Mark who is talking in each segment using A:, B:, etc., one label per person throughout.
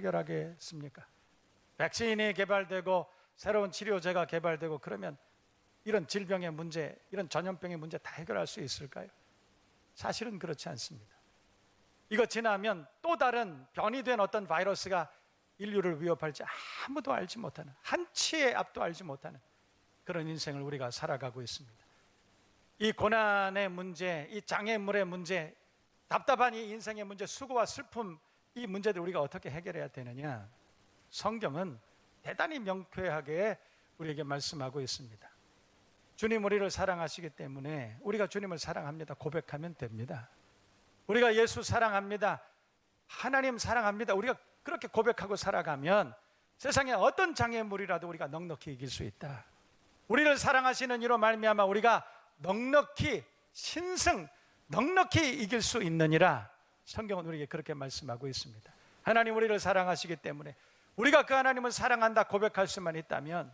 A: 해결하겠습니까? 백신이 개발되고 새로운 치료제가 개발되고 그러면 이런 질병의 문제, 이런 전염병의 문제 다 해결할 수 있을까요? 사실은 그렇지 않습니다. 이거 지나면 또 다른 변이된 어떤 바이러스가 인류를 위협할지 아무도 알지 못하는, 한치의 앞도 알지 못하는 그런 인생을 우리가 살아가고 있습니다. 이 고난의 문제, 이 장애물의 문제, 답답한 이 인생의 문제, 수고와 슬픔, 이 문제들 우리가 어떻게 해결해야 되느냐? 성경은 대단히 명쾌하게 우리에게 말씀하고 있습니다. 주님 우리를 사랑하시기 때문에 우리가 주님을 사랑합니다 고백하면 됩니다. 우리가 예수 사랑합니다, 하나님 사랑합니다, 우리가 그렇게 고백하고 살아가면 세상에 어떤 장애물이라도 우리가 넉넉히 이길 수 있다. 우리를 사랑하시는 이로 말미암아 우리가 넉넉히 신승, 넉넉히 이길 수 있느니라. 성경은 우리에게 그렇게 말씀하고 있습니다. 하나님 우리를 사랑하시기 때문에 우리가 그 하나님을 사랑한다 고백할 수만 있다면,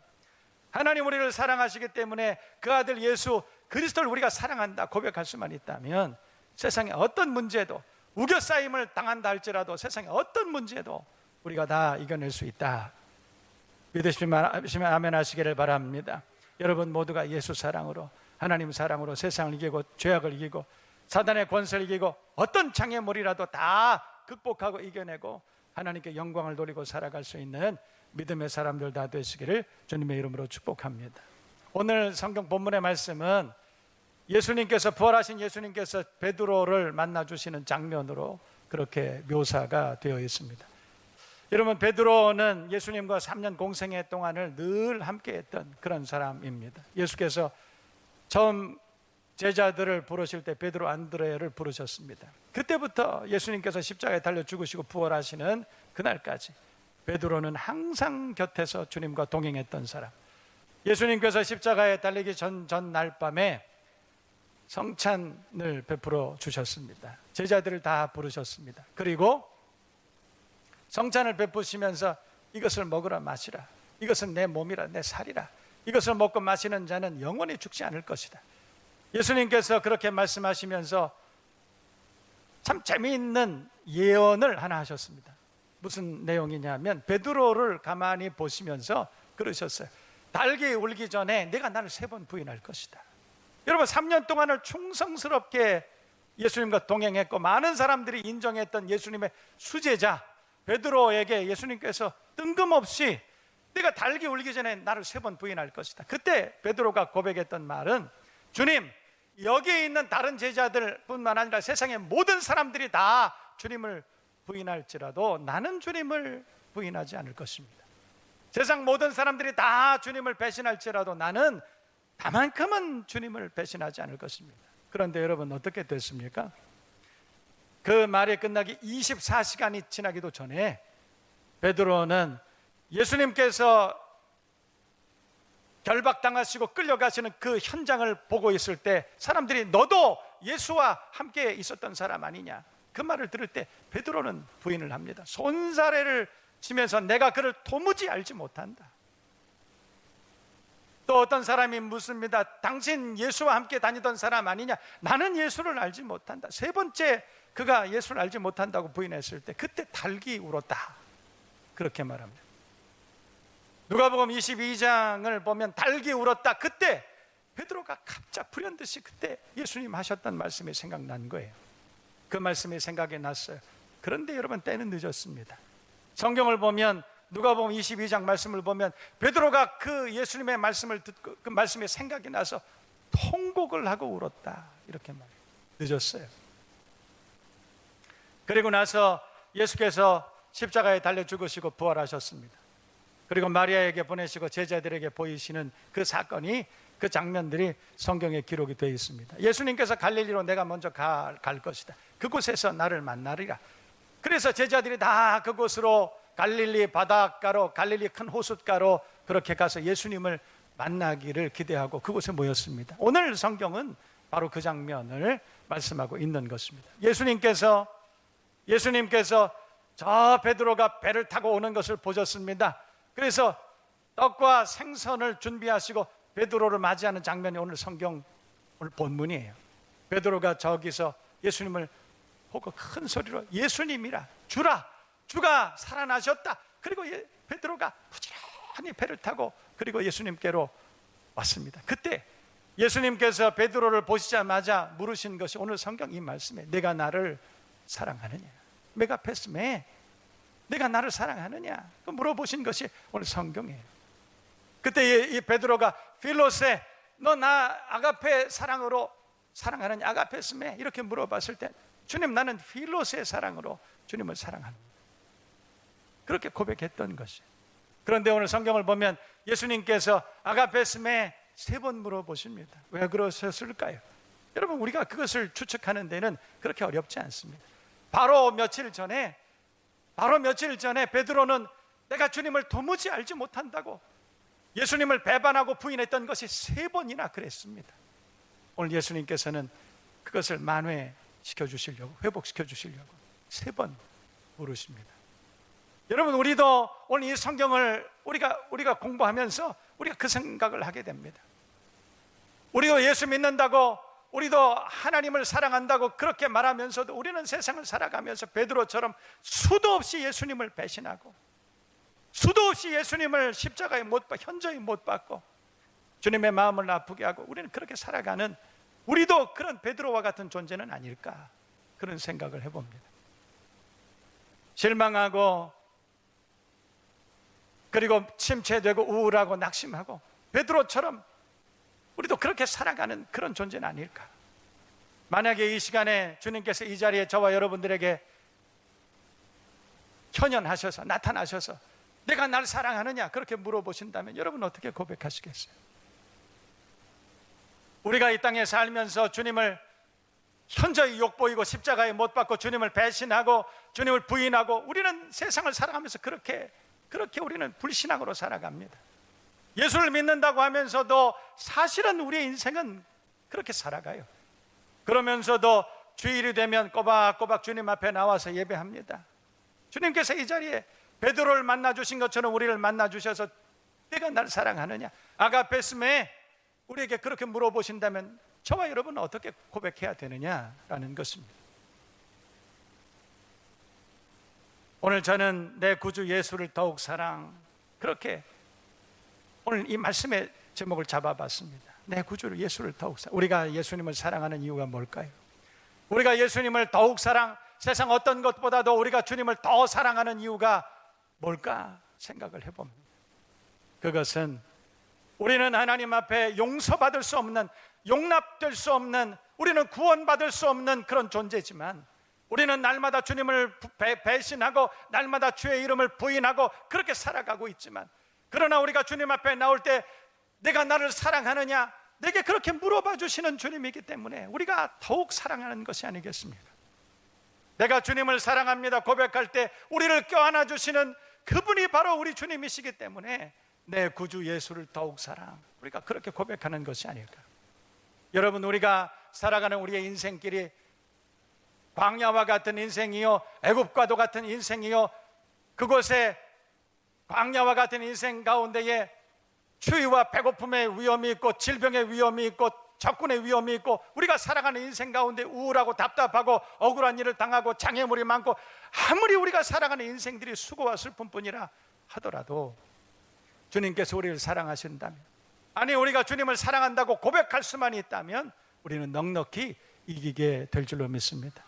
A: 하나님 우리를 사랑하시기 때문에 그 아들 예수 그리스도를 우리가 사랑한다 고백할 수만 있다면 세상에 어떤 문제도, 우겨싸임을 당한다 할지라도 세상에 어떤 문제도 우리가 다 이겨낼 수 있다. 믿으시면 아멘 하시기를 바랍니다. 여러분 모두가 예수 사랑으로, 하나님 사랑으로 세상을 이기고 죄악을 이기고 사단의 권세를 이기고 어떤 장애물이라도 다 극복하고 이겨내고 하나님께 영광을 돌리고 살아갈 수 있는 믿음의 사람들 다 되시기를 주님의 이름으로 축복합니다. 오늘 성경 본문의 말씀은 예수님께서, 부활하신 예수님께서 베드로를 만나주시는 장면으로 그렇게 묘사가 되어 있습니다. 여러분, 베드로는 예수님과 3년 공생애 동안을 늘 함께했던 그런 사람입니다. 예수께서 처음 제자들을 부르실 때 베드로, 안드레를 부르셨습니다. 그때부터 예수님께서 십자가에 달려 죽으시고 부활하시는 그날까지 베드로는 항상 곁에서 주님과 동행했던 사람. 예수님께서 십자가에 달리기 전날 밤에 성찬을 베풀어 주셨습니다. 제자들을 다 부르셨습니다. 그리고 성찬을 베푸시면서 이것을 먹으라 마시라, 이것은 내 몸이라 내 살이라, 이것을 먹고 마시는 자는 영원히 죽지 않을 것이다. 예수님께서 그렇게 말씀하시면서 참 재미있는 예언을 하나 하셨습니다. 무슨 내용이냐면 베드로를 가만히 보시면서 그러셨어요. 닭이 울기 전에 내가 나를 3번 부인할 것이다. 여러분, 3년 동안을 충성스럽게 예수님과 동행했고 많은 사람들이 인정했던 예수님의 수제자 베드로에게 예수님께서 뜬금없이 내가 닭이 울기 전에 나를 3번 부인할 것이다. 그때 베드로가 고백했던 말은, 주님, 여기에 있는 다른 제자들 뿐만 아니라 세상의 모든 사람들이 다 주님을 부인할지라도 나는 주님을 부인하지 않을 것입니다. 세상 모든 사람들이 다 주님을 배신할지라도 나는 다만큼은 주님을 배신하지 않을 것입니다. 그런데 여러분, 어떻게 됐습니까? 그 말이 끝나기 24시간이 지나기도 전에 베드로는 예수님께서 결박당하시고 끌려가시는 그 현장을 보고 있을 때 사람들이 너도 예수와 함께 있었던 사람 아니냐, 그 말을 들을 때 베드로는 부인을 합니다. 손사래를 치면서 내가 그를 도무지 알지 못한다. 또 어떤 사람이 묻습니다. 당신 예수와 함께 다니던 사람 아니냐? 나는 예수를 알지 못한다. 3번째 그가 예수를 알지 못한다고 부인했을 때 그때 닭이 울었다, 그렇게 말합니다. 누가복음 22장을 보면 닭이 울었다. 그때 베드로가 갑자기 불현듯이 그때 예수님 하셨던 말씀이 생각난 거예요. 그 말씀이 생각이 났어요. 그런데 여러분, 때는 늦었습니다. 성경을 보면 누가복음 22장 말씀을 보면 베드로가 그 예수님의 말씀을 듣고 그 말씀이 생각이 나서 통곡을 하고 울었다, 이렇게 말해요. 늦었어요. 그리고 나서 예수께서 십자가에 달려 죽으시고 부활하셨습니다. 그리고 마리아에게 보내시고 제자들에게 보이시는 그 사건이, 그 장면들이 성경에 기록이 되어 있습니다. 예수님께서 갈릴리로 내가 먼저 갈 것이다, 그곳에서 나를 만나리라. 그래서 제자들이 다 그곳으로 갈릴리 바닷가로, 갈릴리 큰 호숫가로 그렇게 가서 예수님을 만나기를 기대하고 그곳에 모였습니다. 오늘 성경은 바로 그 장면을 말씀하고 있는 것입니다. 예수님께서 저 베드로가 배를 타고 오는 것을 보셨습니다. 그래서 떡과 생선을 준비하시고 베드로를 맞이하는 장면이 오늘 성경 오늘 본문이에요. 베드로가 저기서 예수님을 보고 큰 소리로 예수님이라, 주라, 주가 살아나셨다. 그리고 베드로가 부지런히 배를 타고 그리고 예수님께로 왔습니다. 그때 예수님께서 베드로를 보시자마자 물으신 것이 오늘 성경 이 말씀에 내가 나를 사랑하느냐, 메가페스메, 내가 나를 사랑하느냐 물어보신 것이 오늘 성경이에요. 그때 이 베드로가 필로세, 너 나 아가페 사랑으로 사랑하느냐, 아가페스메 이렇게 물어봤을 때 주님, 나는 필로세의 사랑으로 주님을 사랑합니다. 그렇게 고백했던 것이. 그런데 오늘 성경을 보면 예수님께서 아가페스메 3번 물어보십니다. 왜 그러셨을까요? 여러분, 우리가 그것을 추측하는 데는 그렇게 어렵지 않습니다. 바로 며칠 전에 베드로는 내가 주님을 도무지 알지 못한다고 예수님을 배반하고 부인했던 것이 3번이나 그랬습니다. 오늘 예수님께서는 그것을 만회시켜 주시려고, 회복시켜 주시려고 3번 물으십니다. 여러분, 우리도 오늘 이 성경을 우리가 공부하면서 우리가 그 생각을 하게 됩니다. 우리도 예수 믿는다고, 우리도 하나님을 사랑한다고 그렇게 말하면서도 우리는 세상을 살아가면서 베드로처럼 수도 없이 예수님을 배신하고 수도 없이 예수님을 십자가에 현저히 못 박고 주님의 마음을 아프게 하고 우리는 그렇게 살아가는, 우리도 그런 베드로와 같은 존재는 아닐까, 그런 생각을 해봅니다. 실망하고 그리고 침체되고 우울하고 낙심하고 베드로처럼 우리도 그렇게 살아가는 그런 존재는 아닐까. 만약에 이 시간에 주님께서 이 자리에 저와 여러분들에게 현현하셔서 나타나셔서 내가 날 사랑하느냐 그렇게 물어보신다면 여러분 어떻게 고백하시겠어요? 우리가 이 땅에 살면서 주님을 현저히 욕보이고 십자가에 못 박고 주님을 배신하고 주님을 부인하고 우리는 세상을 살아가면서 그렇게 우리는 불신앙으로 살아갑니다. 예수를 믿는다고 하면서도 사실은 우리의 인생은 그렇게 살아가요. 그러면서도 주일이 되면 꼬박꼬박 주님 앞에 나와서 예배합니다. 주님께서 이 자리에 베드로를 만나주신 것처럼 우리를 만나주셔서 내가 날 사랑하느냐, 아가페스메, 우리에게 그렇게 물어보신다면 저와 여러분은 어떻게 고백해야 되느냐라는 것입니다. 오늘 저는 내 구주 예수를 더욱 그렇게 오늘 이 말씀의 제목을 잡아봤습니다. 내 구주 예수를 더욱 우리가 예수님을 사랑하는 이유가 뭘까요? 우리가 예수님을 더욱 세상 어떤 것보다도 우리가 주님을 더 사랑하는 이유가 뭘까 생각을 해봅니다. 그것은 우리는 하나님 앞에 용서받을 수 없는, 용납될 수 없는, 우리는 구원받을 수 없는 그런 존재지만 우리는 날마다 주님을 배신하고 날마다 주의 이름을 부인하고 그렇게 살아가고 있지만, 그러나 우리가 주님 앞에 나올 때 내가 나를 사랑하느냐, 내게 그렇게 물어봐 주시는 주님이기 때문에 우리가 더욱 사랑하는 것이 아니겠습니까? 내가 주님을 사랑합니다 고백할 때 우리를 껴안아 주시는 그분이 바로 우리 주님이시기 때문에 내 구주 예수를 더욱 우리가 그렇게 고백하는 것이 아닐까. 여러분, 우리가 살아가는 우리의 인생길이 광야와 같은 인생이요, 애굽과도 같은 인생이요, 그곳에 광야와 같은 인생 가운데에 추위와 배고픔의 위험이 있고 질병의 위험이 있고 적군의 위험이 있고 우리가 살아가는 인생 가운데 우울하고 답답하고 억울한 일을 당하고 장애물이 많고 아무리 우리가 살아가는 인생들이 수고와 슬픔뿐이라 하더라도 주님께서 우리를 사랑하신다면, 아니 우리가 주님을 사랑한다고 고백할 수만 있다면 우리는 넉넉히 이기게 될 줄로 믿습니다.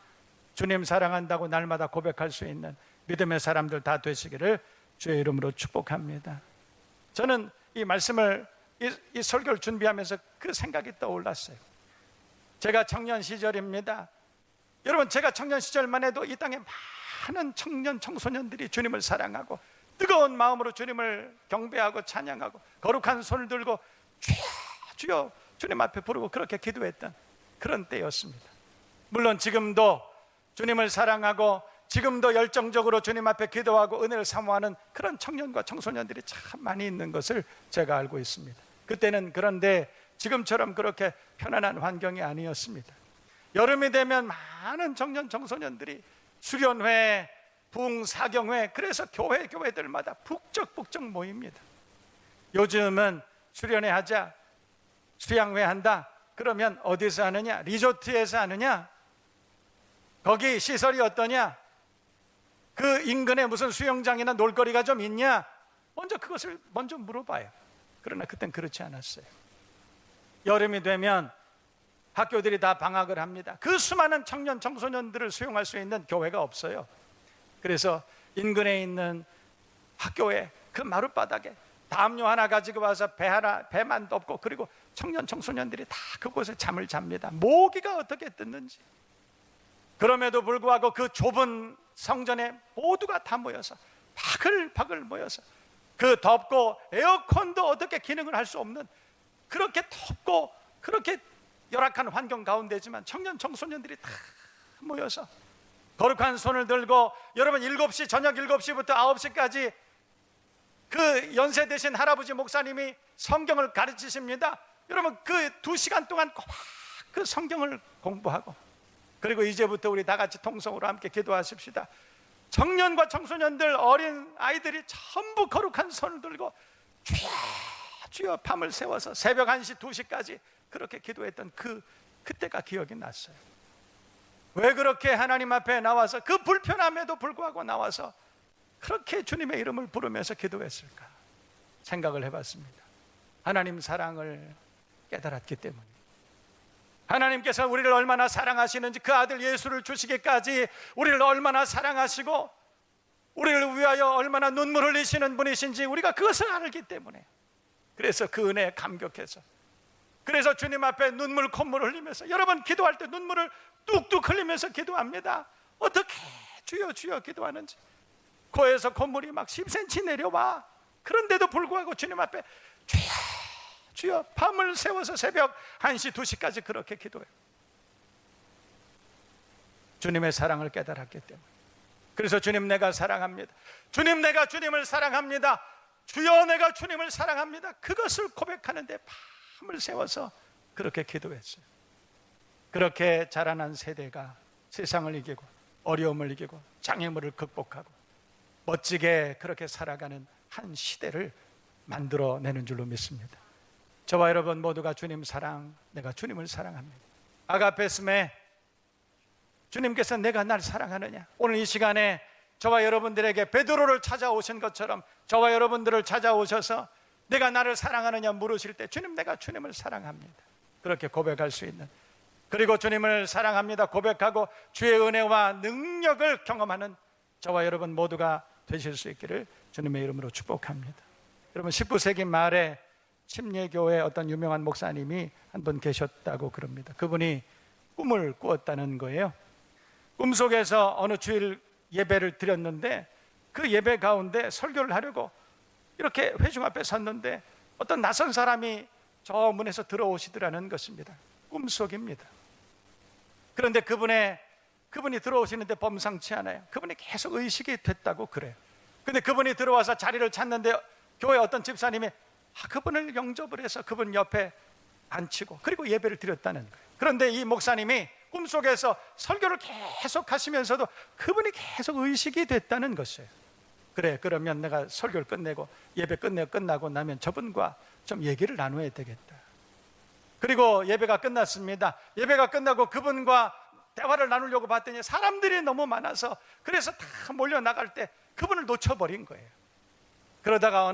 A: 주님 사랑한다고 날마다 고백할 수 있는 믿음의 사람들 다 되시기를 주의 이름으로 축복합니다. 저는 이 말씀을 이 설교를 준비하면서 그 생각이 떠올랐어요. 제가 청년 시절입니다. 여러분, 제가 청년 시절만 해도 이 땅에 많은 청년 청소년들이 주님을 사랑하고 뜨거운 마음으로 주님을 경배하고 찬양하고 거룩한 손을 들고 주여 주여 주님 앞에 부르고 그렇게 기도했던 그런 때였습니다. 물론 지금도 주님을 사랑하고 지금도 열정적으로 주님 앞에 기도하고 은혜를 사모하는 그런 청년과 청소년들이 참 많이 있는 것을 제가 알고 있습니다. 그때는 그런데 지금처럼 그렇게 편안한 환경이 아니었습니다. 여름이 되면 많은 청년 청소년들이 수련회, 부흥사경회, 그래서 교회들마다 북적북적 모입니다. 요즘은 수련회 하자, 수양회 한다, 그러면 어디서 하느냐? 리조트에서 하느냐? 거기 시설이 어떠냐? 그 인근에 무슨 수영장이나 놀거리가 좀 있냐? 먼저 그것을 먼저 물어봐요. 그러나 그땐 그렇지 않았어요. 여름이 되면 학교들이 다 방학을 합니다. 그 수많은 청년 청소년들을 수용할 수 있는 교회가 없어요. 그래서 인근에 있는 학교에 그 마룻바닥에 담요 하나 가지고 와서 배만 덮고, 그리고 청년 청소년들이 다 그곳에 잠을 잡니다. 모기가 어떻게 뜯는지. 그럼에도 불구하고 그 좁은 성전에 모두가 다 모여서 바글바글 모여서 그 덥고 에어컨도 어떻게 기능을 할 수 없는 그렇게 덥고 그렇게 열악한 환경 가운데지만 청년 청소년들이 다 모여서 거룩한 손을 들고, 여러분 저녁 7시부터 9시까지 그 연세 되신 할아버지 목사님이 성경을 가르치십니다. 여러분 그 2시간 동안 꼬박 그 성경을 공부하고, 그리고 이제부터 우리 다 같이 통성으로 함께 기도하십시다. 청년과 청소년들, 어린 아이들이 전부 거룩한 손을 들고 주여 주여 밤을 새워서 새벽 1시 2시까지 그렇게 기도했던 그때가 기억이 났어요. 왜 그렇게 하나님 앞에 나와서 그 불편함에도 불구하고 나와서 그렇게 주님의 이름을 부르면서 기도했을까 생각을 해봤습니다. 하나님 사랑을 깨달았기 때문에, 하나님께서 우리를 얼마나 사랑하시는지, 그 아들 예수를 주시기까지 우리를 얼마나 사랑하시고 우리를 위하여 얼마나 눈물 흘리시는 분이신지 우리가 그것을 알기 때문에, 그래서 그 은혜에 감격해서, 그래서 주님 앞에 눈물 콧물 흘리면서, 여러분 기도할 때 눈물을 뚝뚝 흘리면서 기도합니다. 어떻게 주여 주여 기도하는지 코에서 콧물이 막 10cm 내려와. 그런데도 불구하고 주님 앞에 주여 주여 밤을 새워서 새벽 1시 2시까지 그렇게 기도해요. 주님의 사랑을 깨달았기 때문에. 그래서 주님 내가 사랑합니다, 주님 내가 주님을 사랑합니다, 주여 내가 주님을 사랑합니다, 그것을 고백하는데 밤을 새워서 그렇게 기도했어요. 그렇게 자라난 세대가 세상을 이기고 어려움을 이기고 장애물을 극복하고 멋지게 그렇게 살아가는 한 시대를 만들어내는 줄로 믿습니다. 저와 여러분 모두가 주님 사랑, 내가 주님을 사랑합니다. 아가페스메, 주님께서 내가 날 사랑하느냐? 오늘 이 시간에 저와 여러분들에게 베드로를 찾아오신 것처럼 저와 여러분들을 찾아오셔서 내가 나를 사랑하느냐 물으실 때 주님 내가 주님을 사랑합니다, 그렇게 고백할 수 있는, 그리고 주님을 사랑합니다 고백하고 주의 은혜와 능력을 경험하는 저와 여러분 모두가 되실 수 있기를 주님의 이름으로 축복합니다. 여러분 19세기 말에 침례교회 어떤 유명한 목사님이 한 분 계셨다고 그럽니다. 그분이 꿈을 꾸었다는 거예요. 꿈속에서 어느 주일 예배를 드렸는데 그 예배 가운데 설교를 하려고 이렇게 회중 앞에 섰는데 어떤 낯선 사람이 저 문에서 들어오시더라는 것입니다. 꿈속입니다. 그런데 그분이 들어오시는데 범상치 않아요. 그분이 계속 의식이 됐다고 그래요. 근데 그분이 들어와서 자리를 찾는데 교회 어떤 집사님이 그분을 영접을 해서 그분 옆에 앉히고 그리고 예배를 드렸다는 거예요. 그런데 이 목사님이 꿈속에서 설교를 계속 하시면서도 그분이 계속 의식이 됐다는 것이에요. 그래, 그러면 내가 설교를 끝내고 예배 끝나고 나면 저분과 좀 얘기를 나눠야 되겠다. 그리고 예배가 끝났습니다. 예배가 끝나고 그분과 대화를 나누려고 봤더니 사람들이 너무 많아서 그래서 다 몰려나갈 때 그분을 놓쳐버린 거예요. 그러다가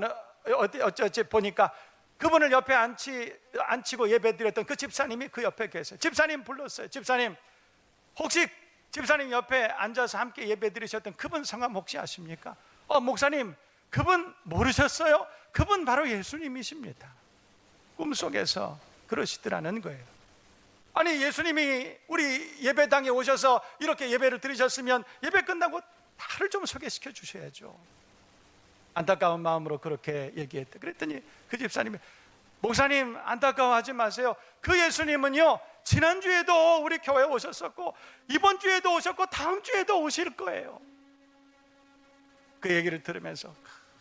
A: 어찌 보니까 그분을 옆에 앉히고 예배드렸던 그 집사님이 그 옆에 계세요. 집사님 불렀어요. 집사님, 혹시 집사님 옆에 앉아서 함께 예배드리셨던 그분 성함 혹시 아십니까? 목사님, 그분 모르셨어요? 그분 바로 예수님이십니다. 꿈속에서 그러시더라는 거예요. 아니, 예수님이 우리 예배당에 오셔서 이렇게 예배를 드리셨으면 예배 끝나고 나를 좀 소개시켜 주셔야죠. 안타까운 마음으로 그렇게 얘기했대. 그랬더니 그 집사님이, 목사님 안타까워하지 마세요. 그 예수님은요 지난주에도 우리 교회에 오셨었고 이번 주에도 오셨고 다음 주에도 오실 거예요. 그 얘기를 들으면서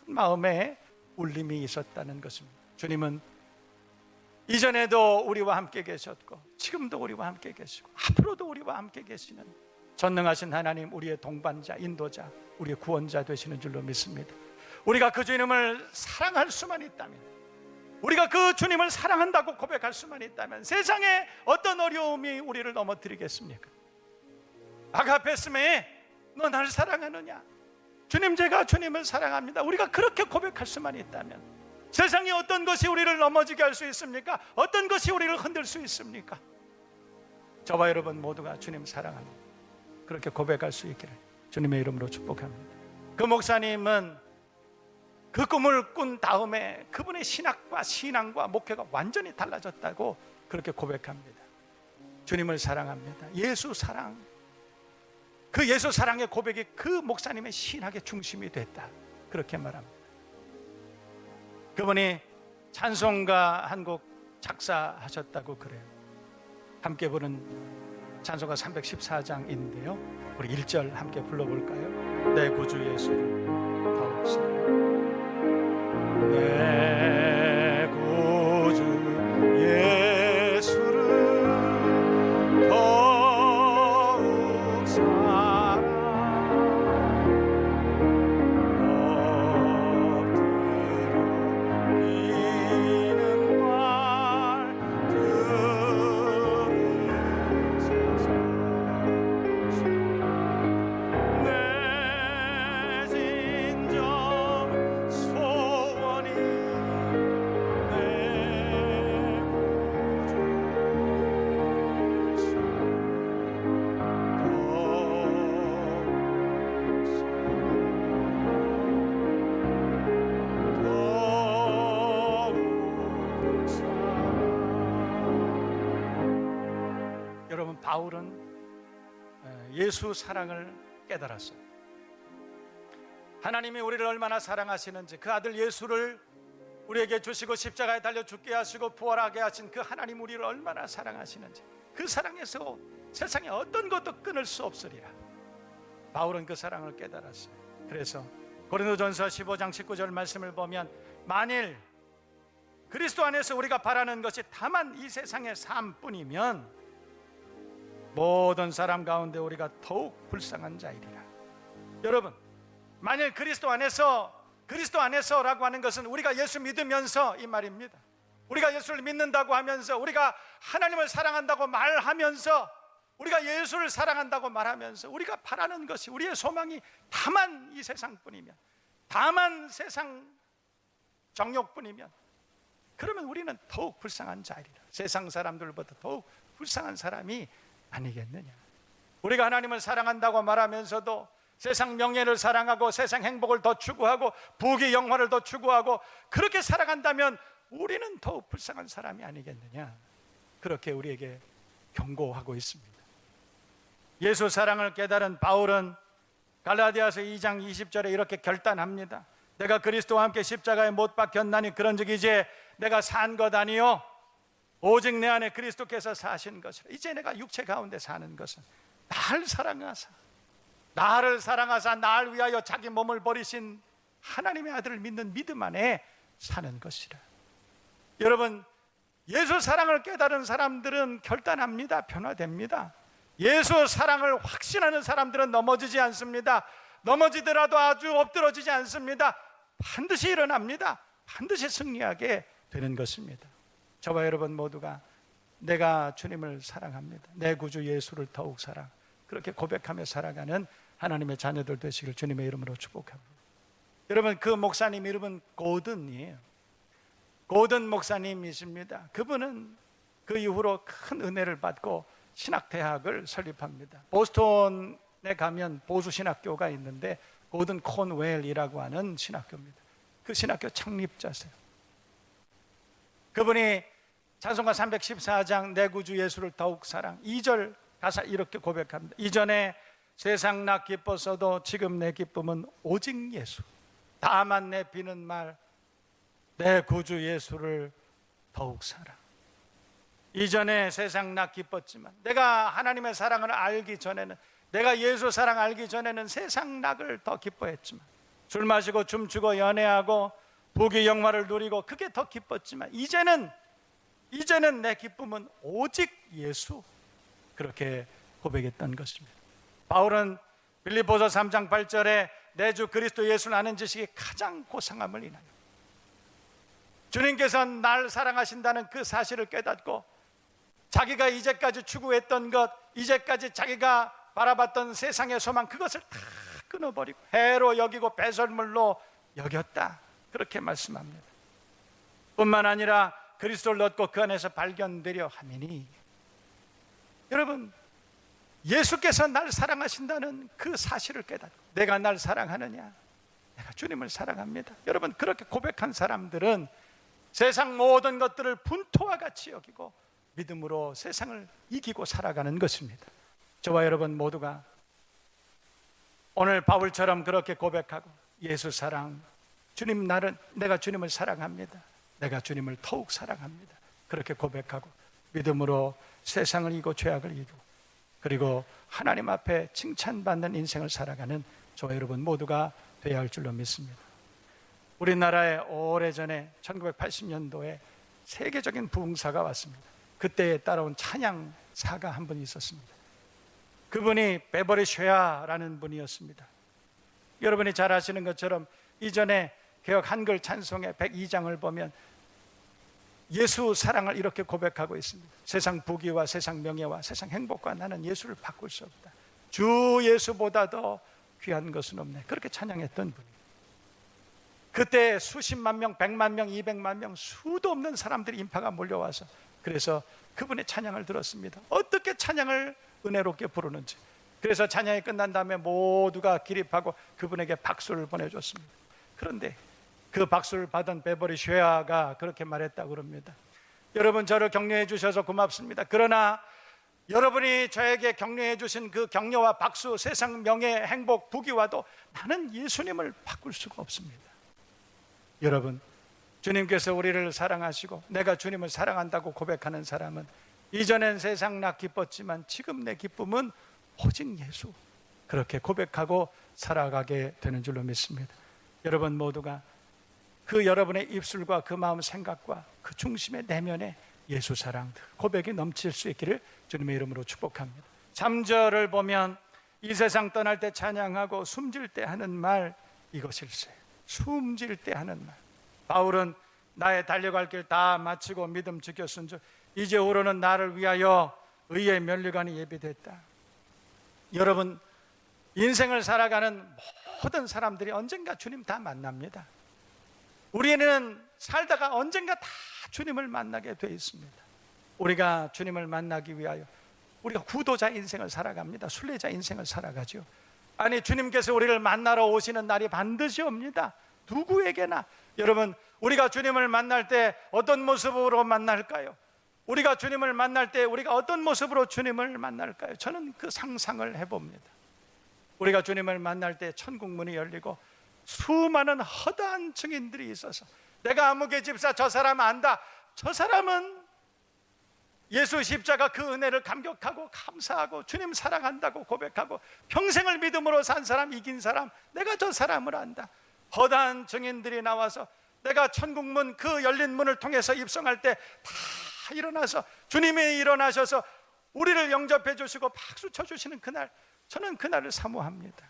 A: 큰 마음에 울림이 있었다는 것입니다. 주님은 이전에도 우리와 함께 계셨고 지금도 우리와 함께 계시고 앞으로도 우리와 함께 계시는 전능하신 하나님, 우리의 동반자, 인도자, 우리의 구원자 되시는 줄로 믿습니다. 우리가 그 주님을 사랑할 수만 있다면, 우리가 그 주님을 사랑한다고 고백할 수만 있다면 세상에 어떤 어려움이 우리를 넘어뜨리겠습니까? 아가페스메, 너 나를 사랑하느냐? 주님, 제가 주님을 사랑합니다. 우리가 그렇게 고백할 수만 있다면 세상에 어떤 것이 우리를 넘어지게 할 수 있습니까? 어떤 것이 우리를 흔들 수 있습니까? 저와 여러분 모두가 주님 사랑합니다. 그렇게 고백할 수 있기를 주님의 이름으로 축복합니다. 그 목사님은 그 꿈을 꾼 다음에 그분의 신학과 신앙과 목회가 완전히 달라졌다고 그렇게 고백합니다. 주님을 사랑합니다. 예수 사랑, 그 예수 사랑의 고백이 그 목사님의 신학의 중심이 됐다, 그렇게 말합니다. 그분이 찬송가 한 곡 작사하셨다고 그래요. 함께 부른 찬송가 314장인데요 우리 1절 함께 불러볼까요? 내 구주 예수를 더욱 사랑. 내 구주 예수를 더욱 사랑. 엎드리는 말 들으소서. 내 진정 소원이 내 구주 예수 더욱 사랑. 여러분, 바울은 예수 사랑을 깨달았어요. 하나님이 우리를 얼마나 사랑하시는지, 그 아들 예수를 우리에게 주시고 십자가에 달려 죽게 하시고 부활하게 하신 그 하나님 우리를 얼마나 사랑하시는지, 그 사랑에서 세상에 어떤 것도 끊을 수 없으리라. 바울은 그 사랑을 깨달았어요. 그래서 고린도전서 15장 19절 말씀을 보면, 만일 그리스도 안에서 우리가 바라는 것이 다만 이 세상의 삶뿐이면 모든 사람 가운데 우리가 더욱 불쌍한 자이리라. 여러분, 만일 그리스도 안에서라고 하는 것은 우리가 예수 믿으면서 이 말입니다. 우리가 예수를 믿는다고 하면서, 우리가 하나님을 사랑한다고 말하면서, 우리가 예수를 사랑한다고 말하면서 우리가 바라는 것이, 우리의 소망이 다만 이 세상뿐이면, 다만 세상 정욕뿐이면, 그러면 우리는 더욱 불쌍한 자이리라. 세상 사람들보다 더욱 불쌍한 사람이 아니겠느냐. 우리가 하나님을 사랑한다고 말하면서도 세상 명예를 사랑하고 세상 행복을 더 추구하고 부귀 영화를 더 추구하고 그렇게 살아간다면 우리는 더욱 불쌍한 사람이 아니겠느냐, 그렇게 우리에게 경고하고 있습니다. 예수 사랑을 깨달은 바울은 갈라디아서 2장 20절에 이렇게 결단합니다. 내가 그리스도와 함께 십자가에 못 박혔나니 그런즉 이제 내가 산 것 아니요 오직 내 안에 그리스도께서 사신 것이라. 이제 내가 육체 가운데 사는 것은 나를 사랑하사 나를 위하여 자기 몸을 버리신 하나님의 아들을 믿는 믿음 안에 사는 것이라. 여러분, 예수 사랑을 깨달은 사람들은 결단합니다. 변화됩니다. 예수 사랑을 확신하는 사람들은 넘어지지 않습니다. 넘어지더라도 아주 엎드러지지 않습니다. 반드시 일어납니다. 반드시 승리하게 되는 것입니다. 저와 여러분 모두가 내가 주님을 사랑합니다, 내 구주 예수를 더욱 사랑, 그렇게 고백하며 살아가는 하나님의 자녀들 되시길 주님의 이름으로 축복합니다. 여러분, 그 목사님 이름은 고든이에요. 고든 목사님이십니다. 그분은 그 이후로 큰 은혜를 받고 신학대학을 설립합니다. 보스턴에 가면 보수 신학교가 있는데 고든 콘웰이라고 하는 신학교입니다. 그 신학교 창립자세요. 그분이 찬송가 314장 내 구주 예수를 더욱 사랑, 2절 가사 이렇게 고백합니다. 이전에 세상 나 기뻤어도 지금 내 기쁨은 오직 예수. 다만 내 비는 말 내 구주 예수를 더욱 사랑. 이전에 세상 나 기뻤지만, 내가 하나님의 사랑을 알기 전에는, 내가 예수 사랑 알기 전에는 세상 낙을 더 기뻐했지만, 술 마시고 춤추고 연애하고 부귀 영화를 누리고 그게 더 기뻤지만, 이제는 내 기쁨은 오직 예수, 그렇게 고백했던 것입니다. 바울은 빌립보서 3장 8절에 내 주 그리스도 예수를 아는 지식이 가장 고상함을 인하여, 주님께서 날 사랑하신다는 그 사실을 깨닫고 자기가 이제까지 추구했던 것, 이제까지 자기가 바라봤던 세상의 소망, 그것을 다 끊어버리고 해로 여기고 배설물로 여겼다, 그렇게 말씀합니다. 뿐만 아니라 그리스도를 얻고 그 안에서 발견되려 함이니, 여러분, 예수께서 날 사랑하신다는 그 사실을 깨닫고 내가 날 사랑하느냐? 내가 주님을 사랑합니다. 여러분, 그렇게 고백한 사람들은 세상 모든 것들을 분토와 같이 여기고 믿음으로 세상을 이기고 살아가는 것입니다. 저와 여러분 모두가 오늘 바울처럼 그렇게 고백하고 예수 사랑, 주님, 내가 주님을 사랑합니다, 내가 주님을 더욱 사랑합니다, 그렇게 고백하고 믿음으로 세상을 이기고 죄악을 이기고 그리고 하나님 앞에 칭찬받는 인생을 살아가는 저와 여러분 모두가 되어야 할 줄로 믿습니다. 우리나라에 오래전에 1980년도에 세계적인 부흥사가 왔습니다. 그때에 따라온 찬양사가 한 분이 있었습니다. 그분이 베버리 쉐아라는 분이었습니다. 여러분이 잘 아시는 것처럼 이전에 개역 한글 찬송의 102장을 보면 예수 사랑을 이렇게 고백하고 있습니다. 세상 부귀와 세상 명예와 세상 행복과 나는 예수를 바꿀 수 없다, 주 예수보다 더 귀한 것은 없네, 그렇게 찬양했던 분이에요. 그때 수십만 명, 100만 명, 200만 명, 수도 없는 사람들이 인파가 몰려와서 그래서 그분의 찬양을 들었습니다. 어떻게 찬양을 은혜롭게 부르는지. 그래서 찬양이 끝난 다음에 모두가 기립하고 그분에게 박수를 보내줬습니다. 그런데 그 박수를 받은 베버리 쉐아가 그렇게 말했다고 그럽니다. 여러분, 저를 격려해 주셔서 고맙습니다. 그러나 여러분이 저에게 격려해 주신 그 격려와 박수, 세상 명예, 행복, 부귀와도 나는 예수님을 바꿀 수가 없습니다. 여러분, 주님께서 우리를 사랑하시고 내가 주님을 사랑한다고 고백하는 사람은 이전엔 세상 나 기뻤지만 지금 내 기쁨은 오직 예수, 그렇게 고백하고 살아가게 되는 줄로 믿습니다. 여러분 모두가 그 여러분의 입술과 그 마음 생각과 그 중심의 내면에 예수 사랑 고백이 넘칠 수 있기를 주님의 이름으로 축복합니다. 3절을 보면 이 세상 떠날 때 찬양하고 숨질 때 하는 말, 이것일세. 숨질 때 하는 말. 바울은 나의 달려갈 길 다 마치고 믿음 지켰은즉 이제후로는 나를 위하여 의의 면류관이 예비됐다. 여러분, 인생을 살아가는 모든 사람들이 언젠가 주님 다 만납니다. 우리는 살다가 언젠가 다 주님을 만나게 돼 있습니다. 우리가 주님을 만나기 위하여 우리가 구도자 인생을 살아갑니다. 순례자 인생을 살아가죠. 아니, 주님께서 우리를 만나러 오시는 날이 반드시 옵니다. 누구에게나. 여러분, 우리가 주님을 만날 때 어떤 모습으로 만날까요? 우리가 주님을 만날 때 우리가 어떤 모습으로 주님을 만날까요? 저는 그 상상을 해봅니다. 우리가 주님을 만날 때 천국 문이 열리고 수많은 허다한 증인들이 있어서 내가 아무개 집사 저 사람 안다, 저 사람은 예수 십자가 그 은혜를 감격하고 감사하고 주님 사랑한다고 고백하고 평생을 믿음으로 산 사람, 이긴 사람, 내가 저 사람을 안다. 허다한 증인들이 나와서 내가 천국문 그 열린 문을 통해서 입성할 때 다 일어나서 주님이 일어나셔서 우리를 영접해 주시고 박수 쳐주시는 그날, 저는 그날을 사모합니다.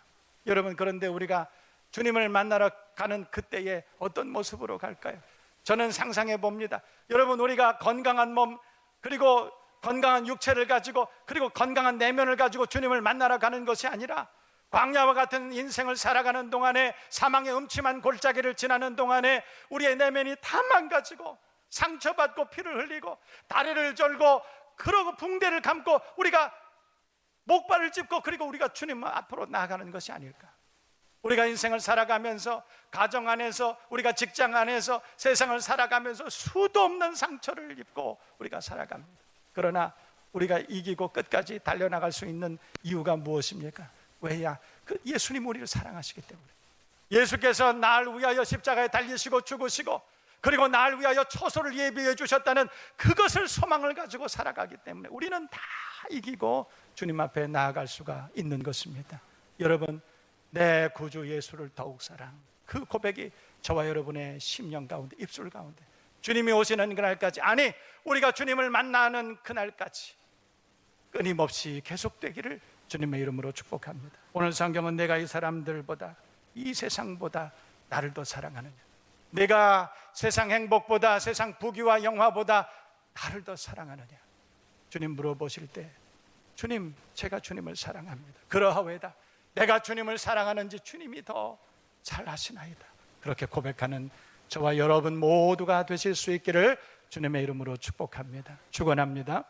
A: 여러분, 그런데 우리가 주님을 만나러 가는 그때에 어떤 모습으로 갈까요? 저는 상상해 봅니다. 여러분, 우리가 건강한 몸 그리고 건강한 육체를 가지고 그리고 건강한 내면을 가지고 주님을 만나러 가는 것이 아니라 광야와 같은 인생을 살아가는 동안에, 사망의 음침한 골짜기를 지나는 동안에 우리의 내면이 다 망가지고 상처받고 피를 흘리고 다리를 절고 그러고 붕대를 감고 우리가 목발을 짚고 그리고 우리가 주님 앞으로 나아가는 것이 아닐까. 우리가 인생을 살아가면서 가정 안에서, 우리가 직장 안에서 세상을 살아가면서 수도 없는 상처를 입고 우리가 살아갑니다. 그러나 우리가 이기고 끝까지 달려나갈 수 있는 이유가 무엇입니까? 왜냐? 그 예수님 우리를 사랑하시기 때문에. 예수께서 나를 위하여 십자가에 달리시고 죽으시고 그리고 나를 위하여 처소를 예비해 주셨다는 그것을 소망을 가지고 살아가기 때문에 우리는 다 이기고 주님 앞에 나아갈 수가 있는 것입니다. 여러분, 내 구주 예수를 더욱 사랑, 그 고백이 저와 여러분의 심령 가운데, 입술 가운데 주님이 오시는 그날까지, 아니 우리가 주님을 만나는 그날까지 끊임없이 계속되기를 주님의 이름으로 축복합니다. 오늘 성경은 내가 이 사람들보다, 이 세상보다 나를 더 사랑하느냐, 내가 세상 행복보다, 세상 부귀와 영화보다 나를 더 사랑하느냐, 주님 물어보실 때 주님, 제가 주님을 사랑합니다. 그러하오이다. 내가 주님을 사랑하는지 주님이 더 잘 아시나이다. 그렇게 고백하는 저와 여러분 모두가 되실 수 있기를 주님의 이름으로 축복합니다. 축원합니다.